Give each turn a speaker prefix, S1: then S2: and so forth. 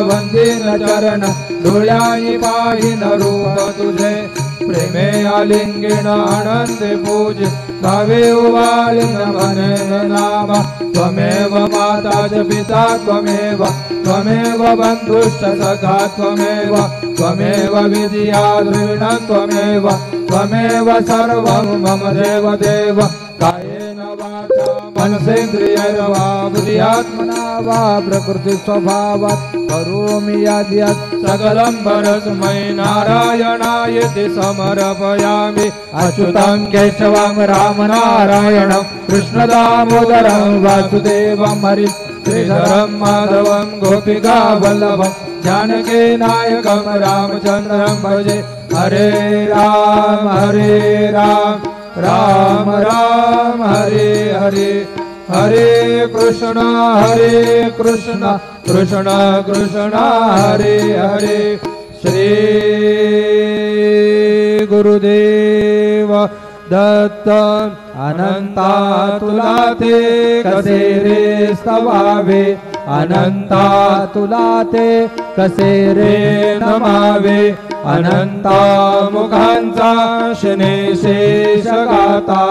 S1: वंदीन चरण डोळ्यानी पाहिन रूप तुझे प्रेमे आलिंगन आनंदे पूज भावे उवालिन मने नाम त्वमेव माता च पिता त्वमेव त्वमेव बन्धुश्च सखा त्वमेव त्वमेव विद्या द्रविणं त्वमेव त्वमेव सर्वं मम देव देव कायेन वाचा मनसेन्द्रियैर्वा बुद्ध्यात्मना वा प्रकृति स्वभावात् करोमि यद्यत् सकलं परस्मै नारायणायति समर्पयामि अच्युतं केशवं राम नारायणं कृष्ण दामोदरं वासुदेवं हरि श्रीधरं माधवं गोपिका वल्लभं जानकी नायकं रामचन्द्रं भजे हरे राम राम राम हरे हरे हरे कृष्ण कृष्ण कृष्ण हरे हरे श्री गुरुदेव दत्त अनंता तुला ते कसे रे स्तवावे अनंता तुला ते कसे रे नमावे अनंता मुखांचा शने शेष गाता